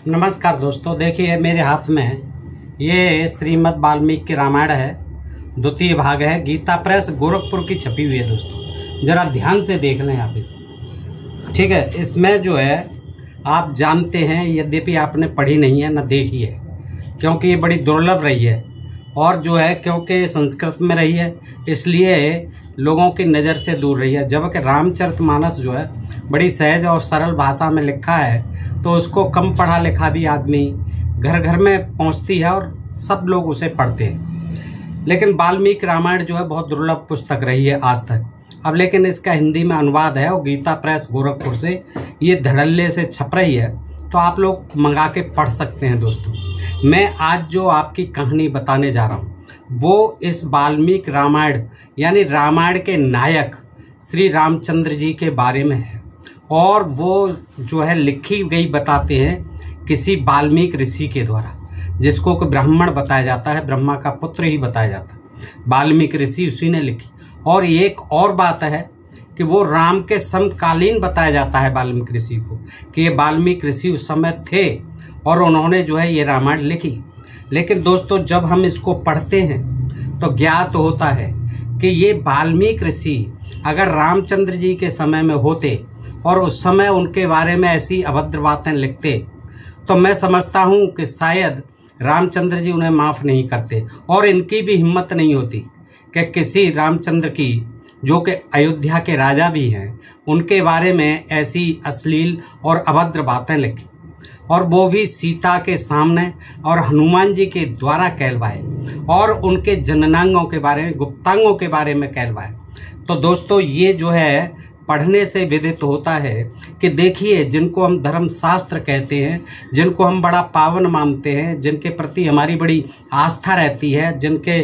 नमस्कार दोस्तों, देखिए मेरे हाथ में ये श्रीमद् वाल्मीकि रामायण है। द्वितीय भाग है। गीता प्रेस गोरखपुर की छपी हुई है। दोस्तों जरा ध्यान से देख लें आप इसे, ठीक है। इसमें जो है आप जानते हैं, यद्यपि आपने पढ़ी नहीं है न देखी है, क्योंकि ये बड़ी दुर्लभ रही है और जो है क्योंकि संस्कृत में रही है इसलिए लोगों की नज़र से दूर रही है। जबकि रामचरितमानस जो है बड़ी सहज और सरल भाषा में लिखा है, तो उसको कम पढ़ा लिखा भी आदमी घर घर में पहुंचती है और सब लोग उसे पढ़ते हैं। लेकिन वाल्मीकि रामायण जो है बहुत दुर्लभ पुस्तक रही है आज तक। अब लेकिन इसका हिंदी में अनुवाद है और गीता प्रेस गोरखपुर से ये धड़ल्ले से छप रही है, तो आप लोग मंगा के पढ़ सकते हैं। दोस्तों मैं आज जो आपकी कहानी बताने जा रहा हूँ वो इस वाल्मीकि रामायण यानी रामायण के नायक श्री रामचंद्र जी के बारे में है। और वो जो है लिखी गई बताते हैं किसी वाल्मीकि ऋषि के द्वारा, जिसको कि ब्राह्मण बताया जाता है, ब्रह्मा का पुत्र ही बताया जाता है। वाल्मीकि ऋषि उसी ने लिखी। और एक और बात है कि वो राम के समकालीन बताया जाता है वाल्मीकि ऋषि को, कि ये वाल्मीकि ऋषि उस समय थे और उन्होंने जो है ये रामायण लिखी। लेकिन दोस्तों जब हम इसको पढ़ते हैं तो ज्ञात होता है कि ये वाल्मीकि ऋषि अगर रामचंद्र जी के समय में होते और उस समय उनके बारे में ऐसी अभद्र बातें लिखते, तो मैं समझता हूँ कि शायद रामचंद्र जी उन्हें माफ़ नहीं करते और इनकी भी हिम्मत नहीं होती कि किसी रामचंद्र की, जो कि अयोध्या के राजा भी हैं, उनके बारे में ऐसी अश्लील और अभद्र बातें लिखें, और वो भी सीता के सामने और हनुमान जी के द्वारा कहलवाए और उनके जननांगों के बारे में, गुप्तांगों के बारे में कहलवाए। तो दोस्तों ये जो है पढ़ने से विदित होता है कि देखिए, जिनको हम धर्मशास्त्र कहते हैं, जिनको हम बड़ा पावन मानते हैं, जिनके प्रति हमारी बड़ी आस्था रहती है, जिनके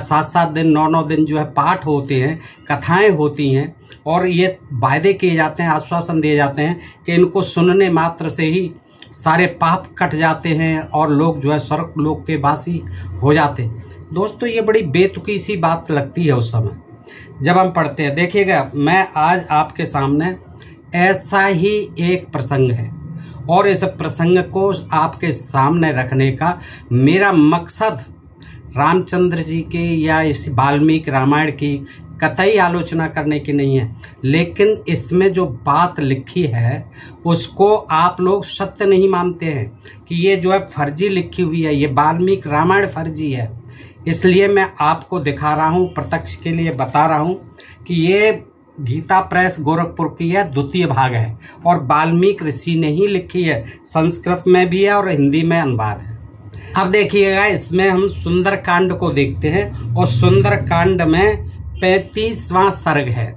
7-7 दिन 9-9 दिन जो है पाठ होते हैं, कथाएं होती हैं और ये वायदे किए जाते हैं, आश्वासन दिए जाते हैं कि इनको सुनने मात्र से ही सारे पाप कट जाते हैं और लोग जो है स्वर्ग लोक के वासी हो जाते हैं। दोस्तों ये बड़ी बेतुकी सी बात लगती है उस समय जब हम पढ़ते हैं। देखिएगा, मैं आज आपके सामने ऐसा ही एक प्रसंग है और इस प्रसंग को आपके सामने रखने का मेरा मकसद रामचंद्र जी के या इस वाल्मीकि रामायण की कतई आलोचना करने की नहीं है, लेकिन इसमें जो बात लिखी है उसको आप लोग सत्य नहीं मानते हैं कि ये जो है फर्जी लिखी हुई है, ये वाल्मीकि रामायण फर्जी है। इसलिए मैं आपको दिखा रहा हूँ, प्रत्यक्ष के लिए बता रहा हूँ कि ये गीता प्रेस गोरखपुर की है, द्वितीय भाग है और वाल्मीकि ऋषि ने ही लिखी है। संस्कृत में भी है और हिंदी में अनुवाद है। अब देखिएगा, इसमें हम सुंदर कांड को देखते हैं और सुंदर कांड में 35वां सर्ग है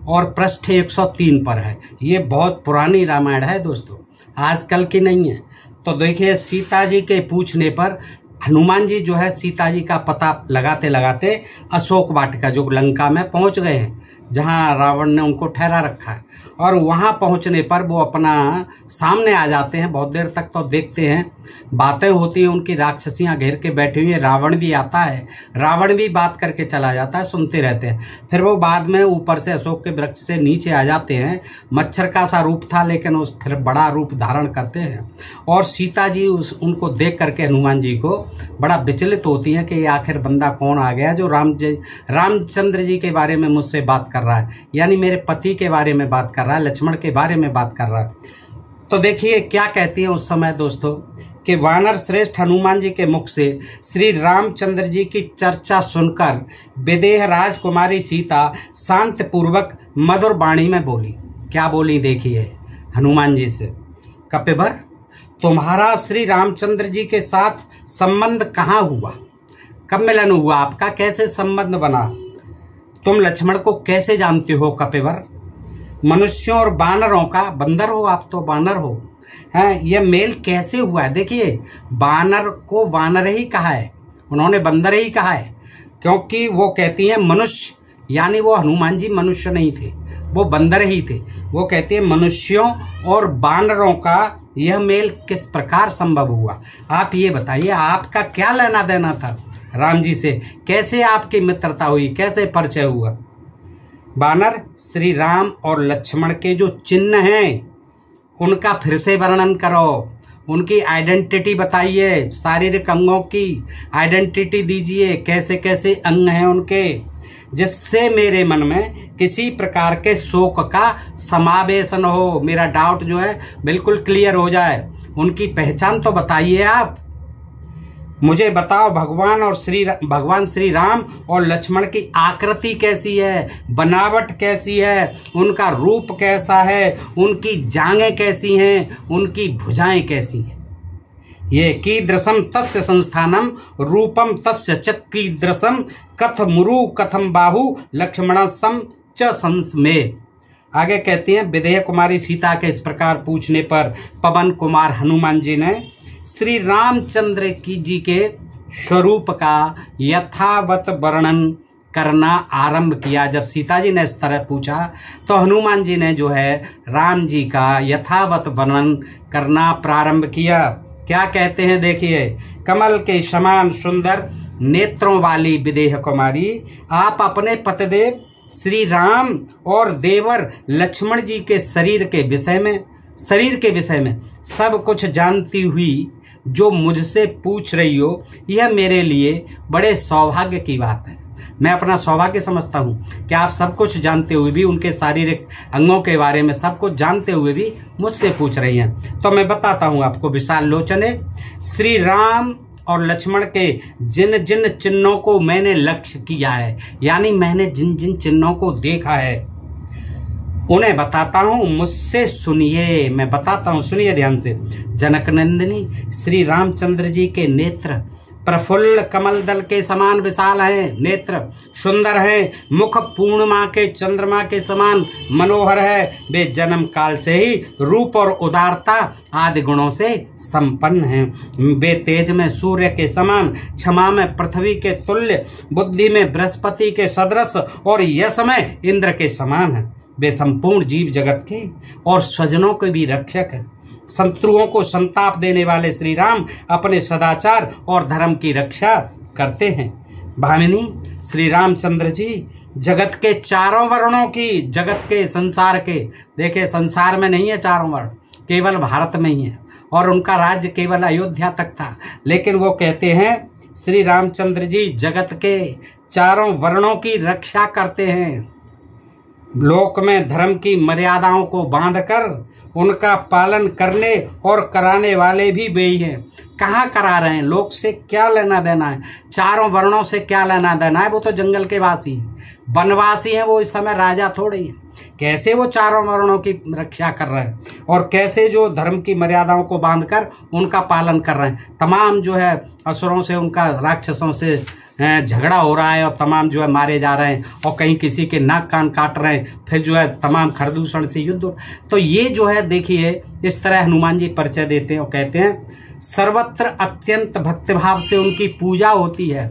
और पृष्ठ 103 पर है। ये बहुत पुरानी रामायण है दोस्तों, आजकल की नहीं है। तो देखिए, सीता जी के पूछने पर हनुमान जी जो है सीता जी का पता लगाते लगाते अशोक वाटिका, जो लंका में पहुंच गए हैं, जहां रावण ने उनको ठहरा रखा है, और वहां पहुंचने पर वो अपना सामने आ जाते हैं। बहुत देर तक तो देखते हैं, बातें होती हैं उनकी, राक्षसियां घेर के बैठी हुई हैं, रावण भी आता है, रावण भी बात करके चला जाता है, सुनते रहते हैं। फिर वो बाद में ऊपर से अशोक के वृक्ष से नीचे आ जाते हैं। मच्छर का सा रूप था लेकिन उस फिर बड़ा रूप धारण करते हैं और सीता जी उनको देख करके हनुमान जी को बड़ा विचलित होती है कि ये आखिर बंदा कौन आ गया जो रामचंद्र जी के बारे में मुझसे बात कर रहा है, यानी मेरे पति के बारे में बात कर रहा है, लक्ष्मण के बारे में बात कर रहा है। तो देखिए क्या कहती है उस समय दोस्तों कि वानर श्रेष्ठ हनुमान जी के मुख से श्री रामचंद्र जी की चर्चा सुनकर विदेह राजकुमारी सीता शांत पूर्वक मधुर वाणी में बोली। क्या बोली देखिए हनुमान जी से, कपिवर तुम्हारा श्री रामचंद्र जी के साथ संबंध कहाँ हुआ, कब मिलन हुआ आपका, कैसे संबंध बना, तुम लक्ष्मण को कैसे जानते हो कपिवर, मनुष्यों और बानरों का, बंदर हो आप तो, बानर हो हैं, यह मेल कैसे हुआ है। देखिए, बानर को वानर ही कहा है, उन्होंने बंदर ही कहा है, क्योंकि वो कहती हैं मनुष्य, यानी वो हनुमान जी मनुष्य नहीं थे, वो बंदर ही थे। वो कहती है मनुष्यों और बानरों का यह मेल किस प्रकार संभव हुआ, आप ये बताइए, आपका क्या लेना देना था राम जी से, कैसे आपकी मित्रता हुई, कैसे परिचय हुआ। बानर, श्री राम और लक्ष्मण के जो चिन्ह हैं उनका फिर से वर्णन करो, उनकी आइडेंटिटी बताइए, शारीरिक अंगों की आइडेंटिटी दीजिए, कैसे कैसे अंग हैं उनके, जिससे मेरे मन में किसी प्रकार के शोक का समावेश न हो, मेरा डाउट जो है बिल्कुल क्लियर हो जाए। उनकी पहचान तो बताइए आप मुझे, बताओ भगवान श्री राम और लक्ष्मण की आकृति कैसी है, बनावट कैसी है, उनका रूप कैसा है, उनकी जांघें कैसी हैं, उनकी भुजाएं कैसी हैं। ये कीदृशम तस्य संस्थानम रूपम तस्य च कीदृशम कथमुरु कथम बाहु लक्ष्मणसम च संस्मे। आगे कहती हैं, विदेह कुमारी सीता के इस प्रकार पूछने पर पवन कुमार हनुमान जी ने श्री रामचंद्र जी के स्वरूप का यथावत वर्णन करना आरंभ किया। जब सीता जी ने इस तरह पूछा तो हनुमान जी ने जो है राम जी का यथावत वर्णन करना प्रारंभ किया। क्या कहते हैं देखिए, कमल के समान सुंदर नेत्रों वाली विदेह कुमारी, आप अपने पतिदेव श्री राम और देवर लक्ष्मण जी के शरीर के विषय में सब कुछ जानती हुई जो मुझसे पूछ रही हो, यह मेरे लिए बड़े सौभाग्य की बात है। मैं अपना सौभाग्य समझता हूँ कि आप सब कुछ जानते हुए भी, उनके शारीरिक अंगों के बारे में सब कुछ जानते हुए भी मुझसे पूछ रही हैं। तो मैं बताता हूँ आपको, विशाल लोचने, श्री राम और लक्ष्मण के जिन जिन चिन्हों को मैंने लक्ष्य किया है, यानी मैंने जिन जिन चिन्हों को देखा है, उन्हें बताता हूं, मुझसे सुनिए। मैं बताता हूं, सुनिए ध्यान से। जनक नंदिनी श्री रामचंद्र जी के नेत्र प्रफुल्ल कमल दल के समान विशाल हैं, नेत्र सुंदर हैं, मुख पूर्णिमा के चंद्रमा के समान मनोहर है। वे जन्म काल से ही रूप और उदारता आदि गुणों से संपन्न हैं। वे तेज में सूर्य के समान, क्षमा में पृथ्वी के तुल्य, बुद्धि में बृहस्पति के सदृश और यश में इंद्र के समान हैं। वे संपूर्ण जीव जगत के और स्वजनों के भी रक्षक हैं। शत्रुओं को संताप देने वाले श्री राम अपने सदाचार और धर्म की रक्षा करते हैं। भामिनी, श्री रामचंद्र जी जगत के चारों वर्णों की, जगत के संसार के, देखिए संसार में नहीं है चारों वर्ण, केवल भारत में ही है, और उनका राज्य केवल अयोध्या तक था। लेकिन वो कहते हैं श्री रामचंद्र जी जगत के चारों वर्णों की रक्षा करते हैं। लोक में धर्म की मर्यादाओं को बांधकर उनका पालन करने और कराने वाले भी वे ही हैं। कहाँ करा रहे हैं, लोक से क्या लेना देना है, चारों वर्णों से क्या लेना देना है, वो तो जंगल के वासी हैं, वनवासी हैं, वो इस समय राजा थोड़े हैं। कैसे वो चारों वर्णों की रक्षा कर रहे हैं और कैसे जो धर्म की मर्यादाओं को बांधकर उनका पालन कर रहे हैं। तमाम जो है असुरों से, उनका राक्षसों से झगड़ा हो रहा है और तमाम जो है मारे जा रहे हैं, और कहीं किसी के नाक कान काट रहे हैं, फिर जो है तमाम खरदूषण से युद्ध। तो ये जो है देखिए, इस तरह हनुमान जी परिचय देते हैं और कहते हैं सर्वत्र अत्यंत भक्तिभाव से उनकी पूजा होती है।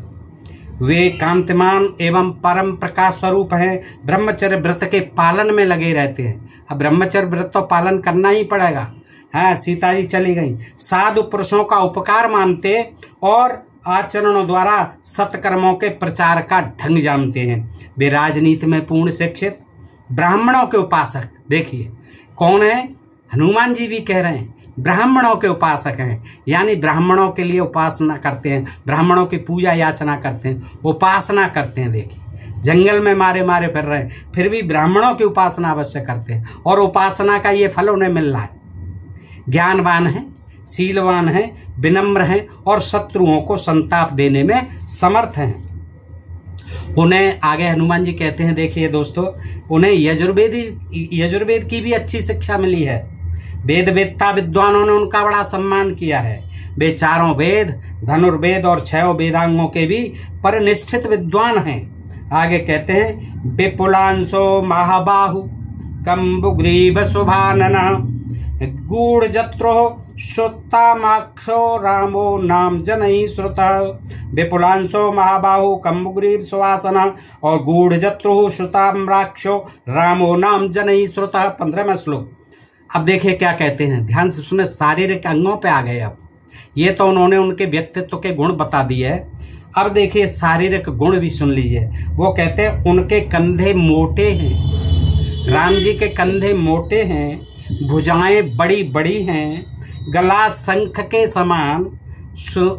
वे कांतिमान एवं परम प्रकाश स्वरूप हैं। ब्रह्मचर्य व्रत के पालन में लगे रहते हैं। अब ब्रह्मचर्य व्रत तो पालन करना ही पड़ेगा। हाँ, सीता जी चली गई। साधु पुरुषों का उपकार मानते और आचरणों द्वारा सत्कर्मों के प्रचार का ढंग जानते हैं। वे राजनीति में पूर्ण शिक्षित, ब्राह्मणों के उपासक। देखिए कौन है, हनुमान जी भी कह रहे हैं ब्राह्मणों के उपासक हैं, यानी ब्राह्मणों के लिए उपासना करते हैं, ब्राह्मणों की पूजा याचना करते हैं, उपासना करते हैं। देखिए जंगल में मारे मारे फिर रहे हैं, फिर भी ब्राह्मणों की उपासना अवश्य करते हैं, और उपासना का ये फल उन्हें मिल रहा है। ज्ञानवान है, शीलवान है, विनम्र हैं और शत्रुओं को संताप देने में समर्थ हैं। उन्हें आगे हनुमान जी कहते हैं, देखिए दोस्तों, उन्हें यजुर्वेद की भी अच्छी शिक्षा मिली है। वेद वेत्ता विद्वानों ने उनका बड़ा सम्मान किया है। वे चारों वेद, धनुर्वेद और 6 वेदांगों के भी परनिष्ठित विद्वान हैं। आगे कहते हैं विपुलांशो महाबाहु कंबुग्रीव शुभानना गूढ़ जत्रो श्रुतामाक्षो रामो नाम जनई श्रुता। विपुलांशो महाबाहु कंबुग्रीव सुवासना और गूढ़ जत्रो श्रुताम्राक्षो रामो नाम जनई श्रुता। 15वां श्लोक। अब देखिए क्या कहते हैं, ध्यान से सुने। शारीरिक अंगों पे आ गए। अब ये तो उन्होंने उनके व्यक्तित्व के गुण बता दिए है। अब देखिए शारीरिक गुण भी सुन लीजिए। वो कहते हैं उनके कंधे मोटे हैं, राम जी के कंधे मोटे हैं भुजाएं बड़ी बड़ी हैं, गला शंख के समान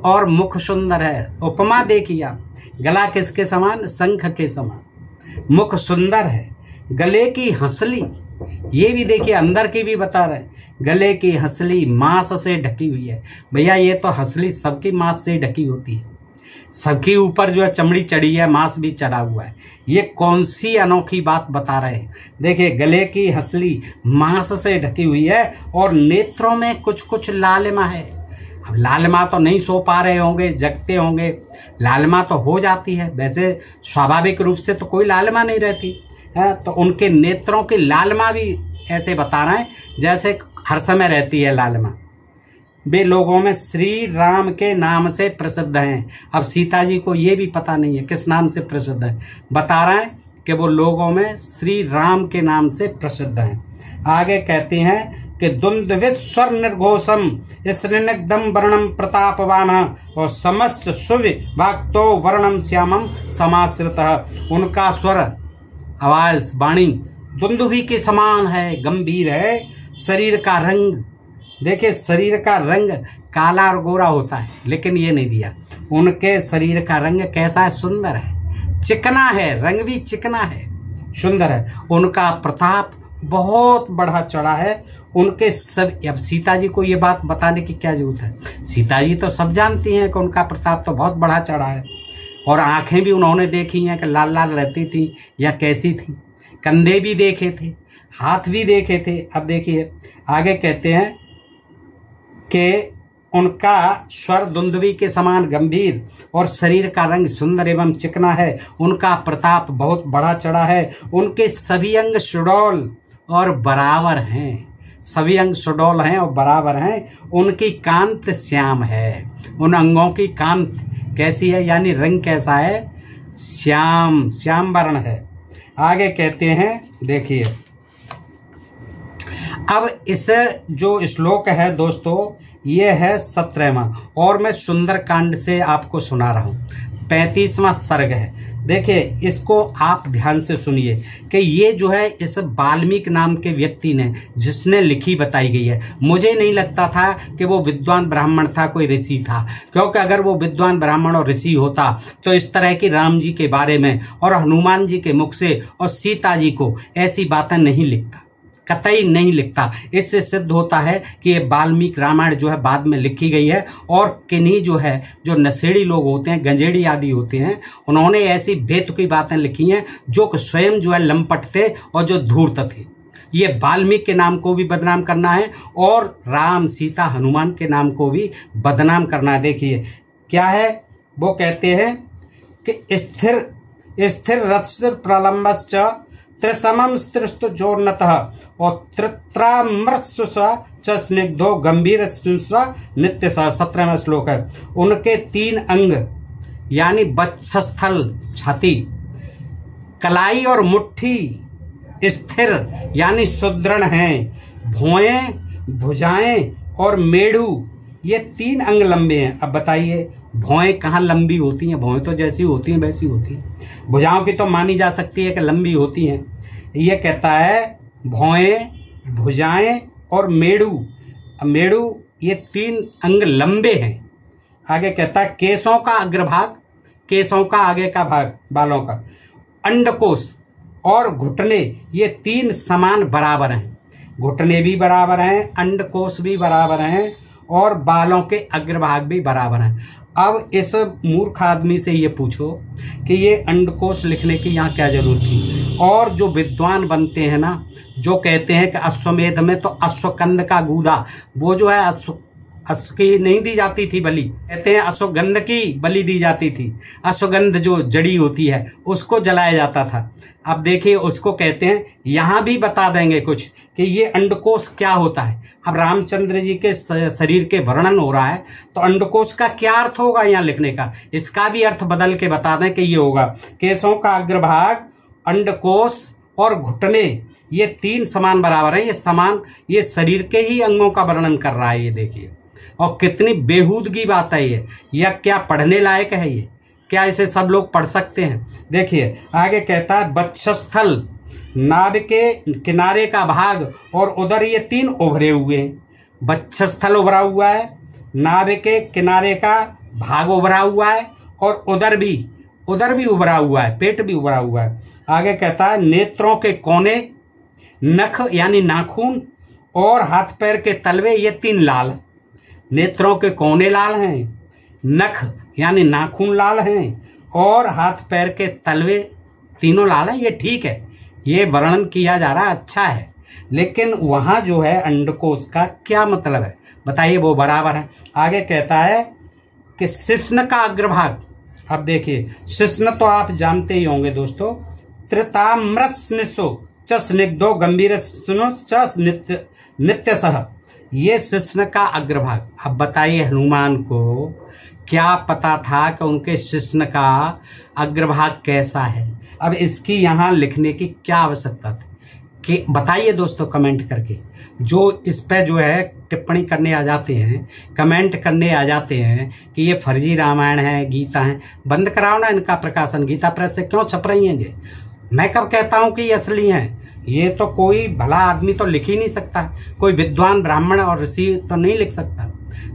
और मुख सुंदर है। उपमा देखिए आप, गला किसके समान? शंख के समान। मुख सुंदर है। गले की हंसली, ये भी देखिए अंदर की भी बता रहे हैं, गले की हंसली मांस से ढकी हुई है। भैया ये तो हंसली सबकी मांस से ढकी होती है, सबके ऊपर जो है चमड़ी चढ़ी है, मांस भी चढ़ा हुआ है। ये कौन सी अनोखी बात बता रहे हैं? देखिए गले की हंसली मांस से ढकी हुई है और नेत्रों में कुछ कुछ लालिमा है। अब लालिमा तो नहीं सो पा रहे होंगे, जगते होंगे, लालिमा तो हो जाती है। वैसे स्वाभाविक रूप से तो कोई लालिमा नहीं रहती है, तो उनके नेत्रों की लालिमा भी ऐसे बता रहे हैं जैसे हर समय रहती है लालिमा। वे लोगों में श्री राम के नाम से प्रसिद्ध हैं। अब सीता जी को ये भी पता नहीं है किस नाम से प्रसिद्ध है, बता रहे हैं कि वो लोगों में श्री राम के नाम से प्रसिद्ध हैं। आगे कहते हैं कि दुंदुभिः स्वर निर्घोषम स्त्रीनिग्धम वर्णम प्रतापवान और समस्त सुविभक्तो वर्णम श्यामम समाश्रितः। उनका स्वर, आवाज, वाणी दुंदुभि के समान है, गंभीर है। शरीर का रंग देखिए, शरीर का रंग काला और गोरा होता है, लेकिन ये नहीं दिया। उनके शरीर का रंग कैसा है? सुंदर है, चिकना है, रंग भी चिकना है, सुंदर है। उनका प्रताप बहुत बढ़ा चढ़ा है। उनके सब, अब सीता जी को ये बात बताने की क्या जरूरत है? सीता जी तो सब जानती हैं कि उनका प्रताप तो बहुत बढ़ा चढ़ा है। और आंखें भी उन्होंने देखी हैं कि लाल लाल रहती थी या कैसी थी, कंधे भी देखे थे, हाथ भी देखे थे। अब देखिए आगे कहते हैं कि उनका स्वर दुंदुभि के समान गंभीर और शरीर का रंग सुंदर एवं चिकना है। उनका प्रताप बहुत बड़ा चढ़ा है। उनके सभी अंग सुडौल और बराबर हैं, सभी अंग सुडौल हैं और बराबर हैं। उनकी कांत श्याम है। उन अंगों की कांत कैसी है, यानी रंग कैसा है? श्याम, श्याम वर्ण है। आगे कहते हैं, देखिए अब इस जो श्लोक है दोस्तों, ये है 17वां और मैं सुंदर कांड से आपको सुना रहा हूं। 35वां सर्ग है। देखिए इसको आप ध्यान से सुनिए कि ये जो है इस वाल्मीकि नाम के व्यक्ति ने जिसने लिखी बताई गई है। मुझे नहीं लगता था कि वो विद्वान ब्राह्मण था, कोई ऋषि था, क्योंकि अगर वो विद्वान ब्राह्मण और ऋषि होता तो इस तरह की राम जी के बारे में और हनुमान जी के मुख से और सीता जी को ऐसी बातें नहीं लिखता, कतई नहीं लिखता। इससे सिद्ध होता है कि ये वाल्मीकि रामायण जो है बाद में लिखी गई है और किन्हीं जो है जो नशेड़ी लोग होते हैं, गंजेड़ी आदि होते हैं, उन्होंने ऐसी बेतुकी बातें लिखी हैं जो कि स्वयं जो है लंपट थे और जो धूर्त थे। ये वाल्मीकि के नाम को भी बदनाम करना है और राम, सीता, हनुमान के नाम को भी बदनाम करना है। देखिए क्या है, वो कहते हैं कि स्थिर रथ प्रलंबश्च त्रिसमम स्त्रिस्तु जोर्नतः और त्रित्रामृतु च स्निग्धो गंभीर नित्य सा। 17वां श्लोक है। उनके 3 अंग यानी वक्षस्थल, छाती, कलाई और मुट्ठी स्थिर यानी सुदृढ़ हैं। भौएं, भुजाएं और मेढ़ू, ये 3 अंग लंबे हैं। अब बताइए भौएं कहाँ लंबी होती हैं? भौएं तो जैसी होती हैं वैसी होती हैं। भुजाओं की तो मानी जा सकती है कि लंबी होती हैं। ये कहता है भौएं, भुजाएं और मेढ़ू, मेढ़ू ये 3 अंग लंबे हैं। आगे कहता है केशों का अग्रभाग, केशों का आगे का भाग, बालों का, अंडकोश और घुटने, ये 3 समान बराबर हैं। घुटने भी बराबर हैं, अंडकोश भी बराबर हैं और बालों के अग्रभाग भी बराबर हैं। अब इस मूर्ख आदमी से ये पूछो कि ये अंडकोश लिखने की यहाँ क्या जरूरत थी? और जो विद्वान बनते हैं ना, जो कहते हैं कि अश्वमेध में तो अश्वकंद का गूदा, वो जो है अश्व की नहीं दी जाती थी बलि, कहते हैं अश्वगंध की बलि दी जाती थी। अश्वगंध जो जड़ी होती है उसको जलाया जाता था। अब देखिए उसको कहते हैं, यहाँ भी बता देंगे कुछ कि ये अंडकोश क्या होता है। अब रामचंद्र जी के शरीर के वर्णन हो रहा है तो अंडकोश का क्या अर्थ होगा यहाँ लिखने का, इसका भी अर्थ बदल के बता दें कि ये होगा केशों का अग्रभाग, अंडकोश और घुटने, ये 3 समान बराबर है। ये समान, ये शरीर के ही अंगों का वर्णन कर रहा है। ये देखिए, और कितनी बेहूदगी बात है ये, या क्या पढ़ने लायक है ये? क्या इसे सब लोग पढ़ सकते हैं? देखिए आगे कहता है वक्षस्थल नाभि के किनारे का भाग और उदर ये 3 उभरे हुए हैं। वक्षस्थल उभरा हुआ है, नाभि के किनारे का भाग उभरा हुआ है और उदर भी उभरा हुआ है, पेट भी उभरा हुआ है। आगे कहता है नेत्रों के कोने, नख यानी नाखून और हाथ पैर के तलवे ये 3 लाल। नेत्रों के कोने लाल हैं, नख यानी नाखून लाल हैं और हाथ पैर के तलवे तीनों लाल हैं। ये ठीक है, ये वर्णन किया जा रहा है, अच्छा है, लेकिन वहां जो है अंडकोश का क्या मतलब है बताइए, वो बराबर है। आगे कहता है कि शिश्न का अग्रभाग। अब देखिए शिश्न तो आप जानते ही होंगे दोस्तों, त्रिताम्रस्निशो च स्निग्धो गंभीर नित्य सह, ये शिश्न का अग्रभाग। अब बताइए हनुमान को क्या पता था कि उनके शिश्न का अग्रभाग कैसा है। अब इसकी यहाँ लिखने की क्या आवश्यकता थी कि बताइए दोस्तों कमेंट करके। जो इस पे जो है टिप्पणी करने आ जाते हैं, कमेंट करने आ जाते हैं कि ये फर्जी रामायण है, गीता है, बंद कराओ ना इनका प्रकाशन। गीता प्रेस से क्यों छप रही हैं ये? मैं कब कहता हूं कि ये असली हैं? ये तो कोई भला आदमी तो लिख ही नहीं सकता, कोई विद्वान ब्राह्मण और ऋषि तो नहीं लिख सकता।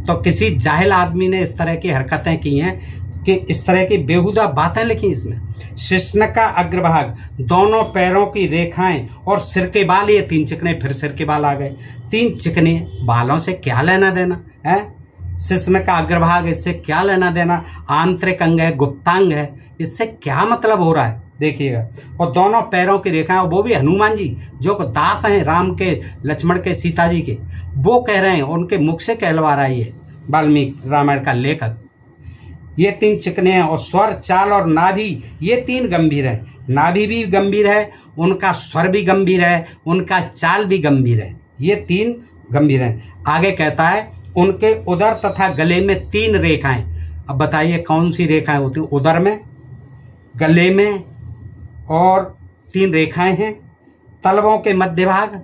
तो किसी जाहिल आदमी ने इस तरह की हरकतें की हैं कि इस तरह की बेहुदा बातें लिखी इसमें। शिश्न का अग्रभाग, दोनों पैरों की रेखाएं और सिर के बाल, ये 3 चिकने, फिर सिर के बाल आ गए। 3 चिकने बालों से क्या लेना देना है? शिश्न का अग्रभाग, इससे क्या लेना देना? आंतरिक अंग है, गुप्तांग है, इससे क्या मतलब हो रहा है देखिएगा। और दोनों पैरों की रेखाएं, वो भी हनुमान जी जो दास हैं राम के, लक्ष्मण के, सीता जी के, वो कह रहे हैं, उनके मुख से कहलवा रहा है ये वाल्मीकि रामायण का लेखक। ये 3 चिकने हैं। और स्वर, चाल और नाभि ये 3 गंभीर है। नाभि भी गंभीर है, उनका स्वर भी गंभीर है, उनका चाल भी गंभीर है, ये 3 गंभीर हैं। आगे कहता है उनके उदर तथा गले में 3 रेखाएं। अब बताइए कौन सी रेखाएं होती हैं? उदर में, गले में और 3 रेखाएं हैं। तलवों के मध्य भाग,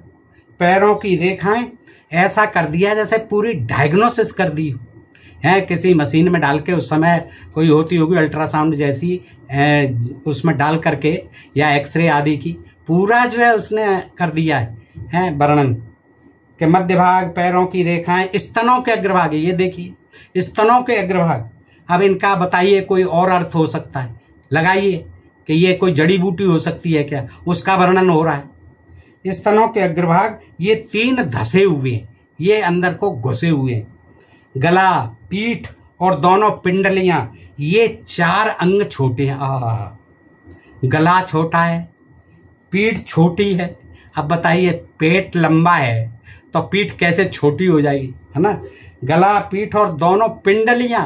पैरों की रेखाएं। ऐसा कर दिया जैसे पूरी डायग्नोसिस कर दी है किसी मशीन में डाल के। उस समय कोई होती होगी अल्ट्रासाउंड जैसी, उसमें डाल करके, या एक्सरे आदि की, पूरा जो है उसने कर दिया है वर्णन के मध्य भाग, पैरों की रेखाएं, स्तनों के अग्रभाग। ये देखिए स्तनों के अग्रभाग। अब इनका बताइए कोई और अर्थ हो सकता है, लगाइए कि ये कोई जड़ी बूटी हो सकती है क्या, उसका वर्णन हो रहा है। स्तनों के अग्रभाग ये 3 धसे हुए हैं, ये अंदर को घुसे हुए हैं। गला, पीठ और दोनों पिंडलियां, ये 4 अंग छोटे हैं। गला छोटा है, पीठ छोटी है। अब बताइए पेट लंबा है तो पीठ कैसे छोटी हो जाएगी, है ना? गला, पीठ और दोनों पिंडलियां,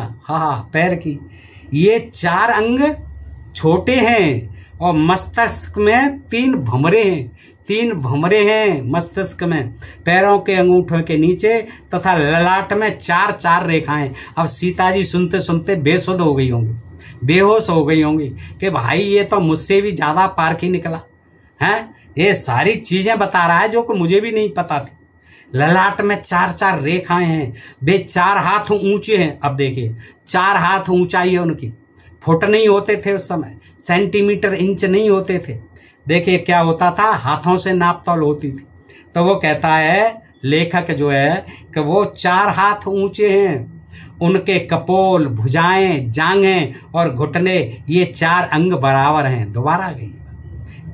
पैर की, ये 4 अंग छोटे हैं। और मस्तिष्क में 3 भंवरे हैं, 3 भंवरे हैं मस्तिष्क में, पैरों के अंगूठों के नीचे तथा ललाट में 4 रेखाएं। अब सीता जी सुनते सुनते बेसुध हो गई होंगी, बेहोश हो गई होंगी कि भाई ये तो मुझसे भी ज्यादा पारखी निकला है, ये सारी चीजें बता रहा है जो कि मुझे भी नहीं पता थी। ललाट में 4 रेखाएं हैं, वे 4 हाथ ऊंचे हैं। अब देखिए 4 हाथ ऊंचाई है उनकी। फुट नहीं होते थे उस समय, सेंटीमीटर, इंच नहीं होते थे। देखिए क्या होता था, हाथों से नाप तौल होती थी। तो वो कहता है लेखक जो है कि वो 4 हाथ ऊंचे हैं। उनके कपोल, भुजाएं, जांघें और घुटने, ये 4 अंग बराबर हैं। दोबारा आ गई,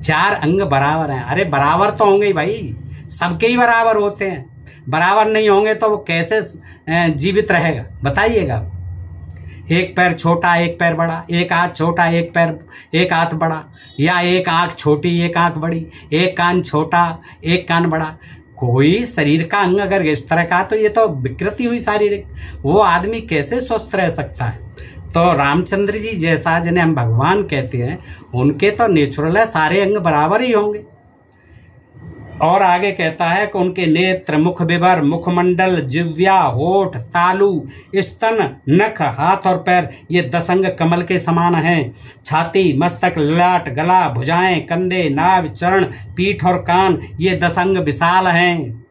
4 अंग बराबर हैं। अरे बराबर तो होंगे भाई, सबके ही बराबर होते हैं। बराबर नहीं होंगे तो वो कैसे जीवित रहेगा बताइएगा। एक पैर छोटा, एक पैर बड़ा, एक हाथ छोटा, एक हाथ बड़ा, या एक आंख छोटी, एक आंख बड़ी, एक कान छोटा, एक कान बड़ा। कोई शरीर का अंग अगर इस तरह का, तो ये तो विकृति हुई शारीरिक। वो आदमी कैसे स्वस्थ रह सकता है? तो रामचंद्र जी जैसा जिन्हें हम भगवान कहते हैं, उनके तो नेचुरल है, सारे अंग बराबर ही होंगे। और आगे कहता है कि उनके नेत्र, मुख विवर, मुखमंडल, जिह्वा, होठ, तालू, स्तन, नख, हाथ और पैर, ये 10 अंग कमल के समान हैं। छाती, मस्तक, ललाट, गला, भुजाएं, कंधे, नाभ, चरण, पीठ और कान, ये 10 अंग विशाल हैं।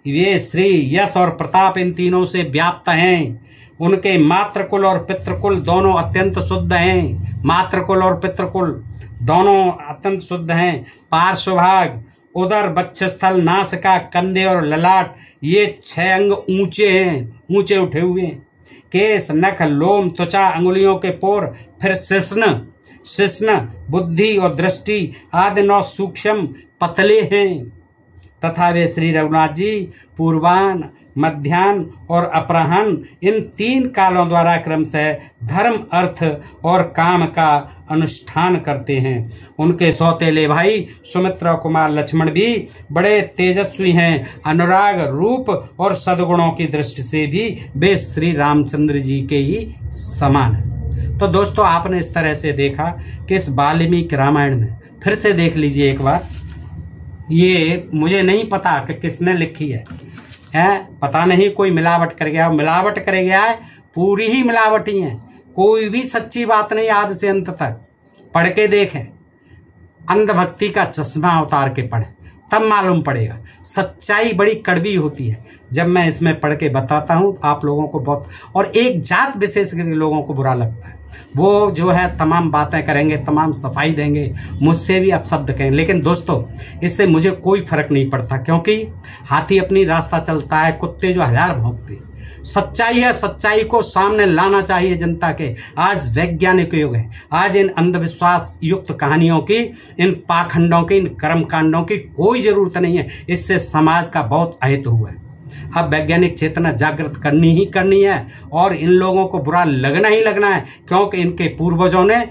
ये श्री, यश और प्रताप इन तीनों से व्याप्त हैं। उनके मातृकुल और पितृकुल दोनों अत्यंत शुद्ध हैं। मातृकुल और पितृकुल दोनों अत्यंत शुद्ध हैं। पार्श्वभाग, उदर, वक्षस्थल, नासिका, कंधे और ललाट, ये 6 अंग ऊंचे हैं, ऊंचे उठे हुए हैं। केस, नख, लोम, त्वचा, अंगुलियों के पोर, फिर शिश्न, बुद्धि और दृष्टि आदि 9 सूक्ष्म पतले हैं तथा वे श्री रघुनाथ जी पूर्वाह्न, मध्याह्न और अपराह्न इन 3 कालों द्वारा क्रमशः धर्म, अर्थ और काम का अनुष्ठान करते हैं। उनके सौतेले भाई सुमित्रा कुमार लक्ष्मण भी बड़े तेजस्वी हैं। अनुराग, रूप और सद्गुणों की दृष्टि से भी वे श्री रामचंद्र जी के ही समान हैं। तो दोस्तों, आपने इस तरह से देखा कि इस वाल्मीकि रामायण में, फिर से देख लीजिए एक बार, ये मुझे नहीं पता कि किसने लिखी है, पता नहीं, कोई मिलावट कर गया, मिलावट कर गया है, पूरी ही मिलावटी है, कोई भी सच्ची बात नहीं आदि से अंत तक। पढ़ के देखें, अंधभक्ति का चश्मा उतार के पढ़ें, तब मालूम पड़ेगा। सच्चाई बड़ी कड़वी होती है। जब मैं इसमें पढ़ के बताता हूं तो आप लोगों को बहुत, और एक जात विशेष के लोगों को बुरा लगता है, वो जो है तमाम बातें करेंगे, तमाम सफाई देंगे, मुझसे भी अपशब्द कहेंगे। लेकिन दोस्तों, इससे मुझे कोई फर्क नहीं पड़ता, क्योंकि हाथी अपनी रास्ता चलता है, कुत्ते जो 1000 भौंकते। सच्चाई है, सच्चाई को सामने लाना चाहिए जनता के। आज वैज्ञानिक युग है, आज इन अंधविश्वास युक्त कहानियों की, इन पाखंडों की, इन कर्मकांडों की कोई जरूरत नहीं है। इससे समाज का बहुत अहित हुआ है। अब वैज्ञानिक चेतना जागृत करनी ही करनी है, और इन लोगों को बुरा लगना ही लगना है, क्योंकि इनके पूर्वजों ने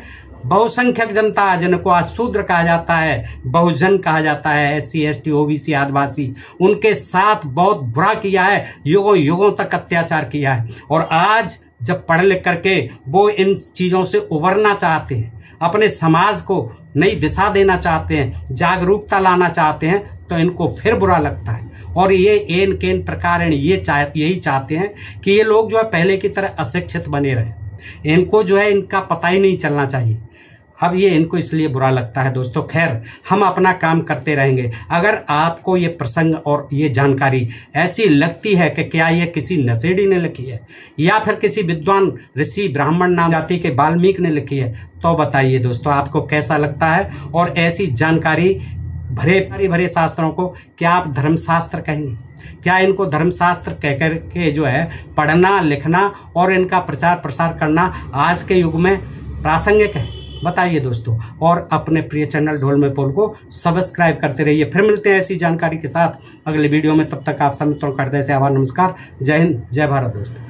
बहुसंख्यक जनता, जिनको आज शूद्र कहा जाता है, बहुजन कहा जाता है, SC ST OBC आदिवासी, उनके साथ बहुत बुरा किया है, युगों युगों तक अत्याचार किया है। और आज जब पढ़ लिख करके वो इन चीजों से उबरना चाहते हैं, अपने समाज को नई दिशा देना चाहते हैं, जागरूकता लाना चाहते हैं, तो इनको फिर बुरा लगता है। और ये एन प्रकार यही चाहते हैं कि ये लोग जो है पहले की तरह अशिक्षित बने रहे। इनको जो है इनका पता ही नहीं चलना चाहिए। अब ये इनको इसलिए बुरा लगता है। दोस्तों, खैर, हम अपना काम करते रहेंगे। अगर आपको ये प्रसंग और ये जानकारी ऐसी लगती है कि क्या ये किसी नशेड़ी ने लिखी है या फिर किसी विद्वान ऋषि ब्राह्मण नाम जाति के वाल्मीकि ने लिखी है, तो बताइए दोस्तों, आपको कैसा लगता है। और ऐसी जानकारी भरे शास्त्रों को क्या आप धर्मशास्त्र कहेंगे? क्या इनको धर्मशास्त्र कहकर के जो है पढ़ना, लिखना और इनका प्रचार प्रसार करना आज के युग में प्रासंगिक है? बताइए दोस्तों। और अपने प्रिय चैनल ढोल में पोल को सब्सक्राइब करते रहिए। फिर मिलते हैं ऐसी जानकारी के साथ अगले वीडियो में। तब तक आप सभी मित्रों का हृदय से आभार, नमस्कार, जय हिंद, जय भारत दोस्तों।